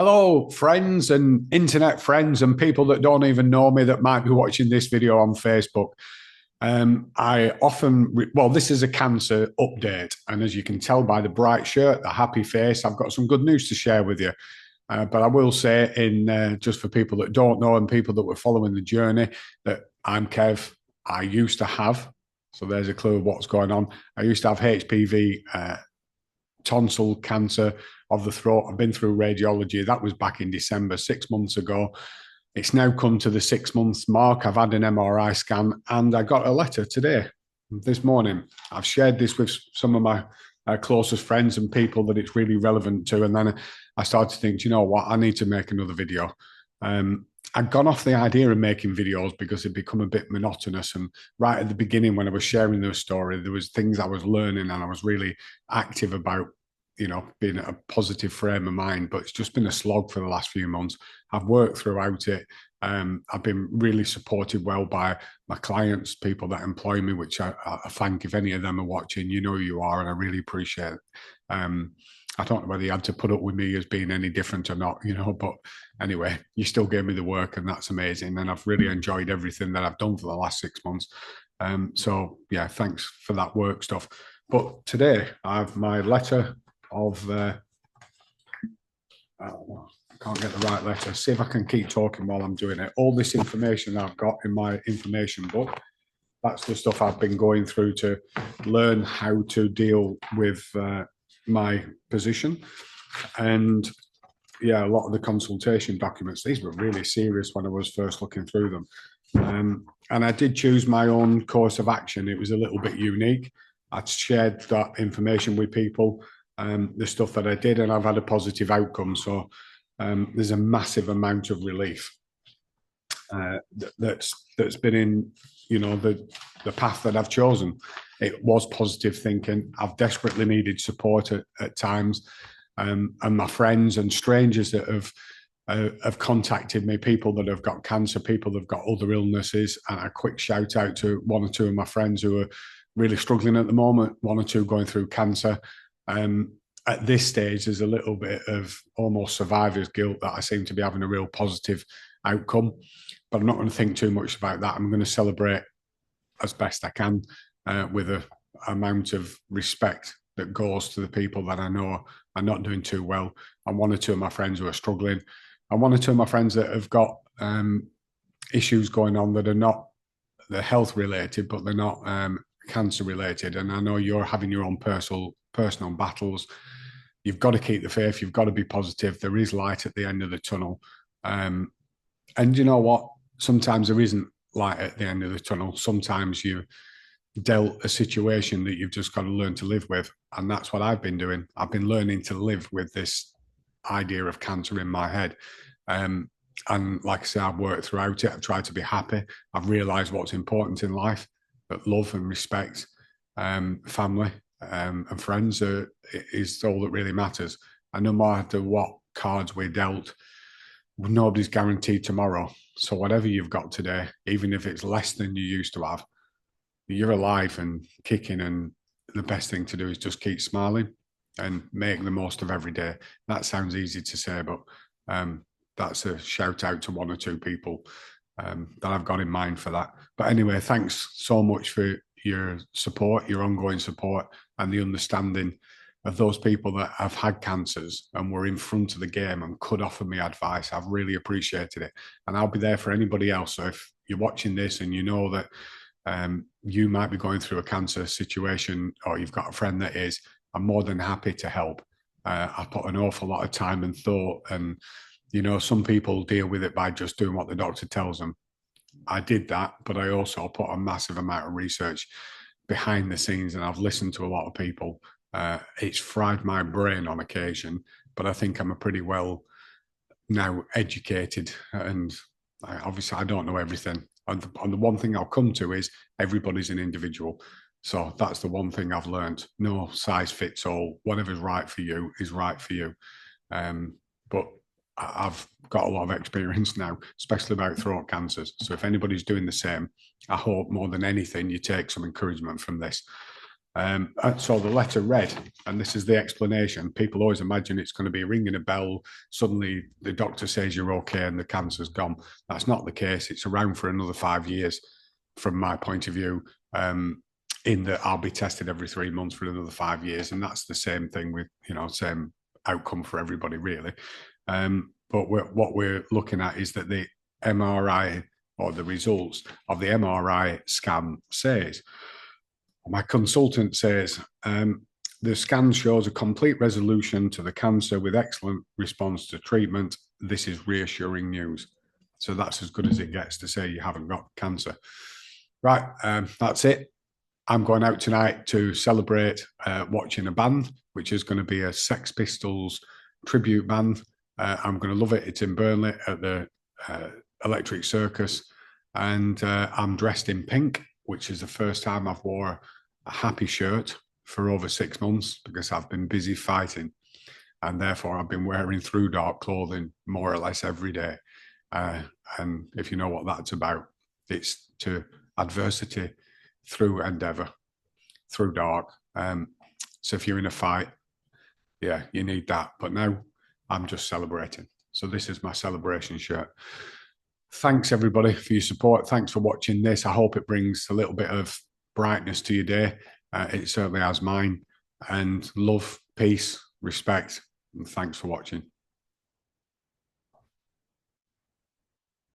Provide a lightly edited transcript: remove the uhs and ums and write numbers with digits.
Hello, friends and internet friends and people that don't even know me that might be watching this video on Facebook. This is a cancer update. And as you can tell by the bright shirt, the happy face, I've got some good news to share with you. But I will say, just for people that don't know and people that were following the journey, that I'm Kev. I used to have, so there's a clue of what's going on. I used to have HPV, tonsil cancer of the throat. I've been through radiology. That was back in December, 6 months ago. It's now come to the 6 months mark. I've had an MRI scan and I got a letter today, this morning. I've shared this with some of my closest friends and people that it's really relevant to. And then I started to think, you know what, I need to make another video. I'd gone off the idea of making videos because it'd become a bit monotonous. And right at the beginning, when I was sharing the story, there was things I was learning and I was really active about, being a positive frame of mind. But it's just been a slog for the last few months. I've worked throughout it. I've been really supported well by my clients, people that employ me, which I thank. If any of them are watching, you know who you are, and I really appreciate it. I don't know whether you had to put up with me as being any different or not, but anyway, you still gave me the work and that's amazing. And I've really enjoyed everything that I've done for the last 6 months. So yeah, thanks for that work stuff. But today I have my letter of, I can't get the right letter. See if I can keep talking while I'm doing it. All this information I've got in my information book, that's the stuff I've been going through to learn how to deal with my position. And yeah, a lot of the consultation documents, these were really serious when I was first looking through them. And I did choose my own course of action. It was a little bit unique. I'd shared that information with people, the stuff that I did, and I've had a positive outcome. So there's a massive amount of relief that's been in, the path that I've chosen. It was positive thinking. I've desperately needed support at times, and my friends and strangers that have contacted me, people that have got cancer, people that have got other illnesses, and a quick shout out to one or two of my friends who are really struggling at the moment, one or two going through cancer. At this stage, there's a little bit of almost survivor's guilt that I seem to be having a real positive outcome, but I'm not going to think too much about that. I'm going to celebrate as best I can with an amount of respect that goes to the people that I know are not doing too well, and one or two of my friends who are struggling, and one or two of my friends that have got issues going on that are not they're health related, but they're not cancer related. And I know you're having your own personal battles. You've got to keep the faith. You've got to be positive. There is light at the end of the tunnel. And you know what? Sometimes there isn't light at the end of the tunnel. Sometimes you dealt a situation that you've just got to learn to live with. And that's what I've been doing. I've been learning to live with this idea of cancer in my head. And like I say, I've worked throughout it. I've tried to be happy. I've realized what's important in life, that love and respect, family, and friends is all that really matters. And no matter what cards we're dealt, nobody's guaranteed tomorrow. So whatever you've got today, even if it's less than you used to have, you're alive and kicking. And the best thing to do is just keep smiling and make the most of every day. That sounds easy to say, but that's a shout out to one or two people that I've got in mind for that. But anyway, thanks so much for your support, your ongoing support, and the understanding of those people that have had cancers and were in front of the game and could offer me advice. I've really appreciated it. And I'll be there for anybody else. So if you're watching this and you know that you might be going through a cancer situation, or you've got a friend that is, I'm more than happy to help. I put an awful lot of time and thought, and some people deal with it by just doing what the doctor tells them. I did that, but I also put a massive amount of research behind the scenes, and I've listened to a lot of people. It's fried my brain on occasion, but I think I'm a pretty well now educated, and obviously I don't know everything. And the one thing I'll come to is everybody's an individual. So that's the one thing I've learned. No size fits all. Whatever's right for you is right for you. But I've got a lot of experience now, especially about throat cancers. So if anybody's doing the same, I hope more than anything you take some encouragement from this. So the letter read, and this is the explanation. People always imagine it's going to be ringing a bell. Suddenly the doctor says you're okay and the cancer's gone. That's not the case. It's around for another 5 years from my point of view, in that I'll be tested every 3 months for another 5 years. And that's the same thing with, same outcome for everybody really. But what we're looking at is that the MRI or the results of the MRI scan says, my consultant says, the scan shows a complete resolution to the cancer with excellent response to treatment. This is reassuring news. So that's as good as it gets to say you haven't got cancer. Right, that's it. I'm going out tonight to celebrate watching a band, which is going to be a Sex Pistols tribute band. I'm going to love it. It's in Burnley at the Electric Circus. And I'm dressed in pink, which is the first time I've wore a happy shirt for over 6 months because I've been busy fighting. And therefore, I've been wearing through dark clothing more or less every day. And if you know what that's about, it's to adversity through endeavor, through dark. So if you're in a fight, yeah, you need that. But now I'm just celebrating. So this is my celebration shirt. Thanks, everybody, for your support. Thanks for watching this. I hope it brings a little bit of brightness to your day. It certainly has mine. And love, peace, respect, and thanks for watching.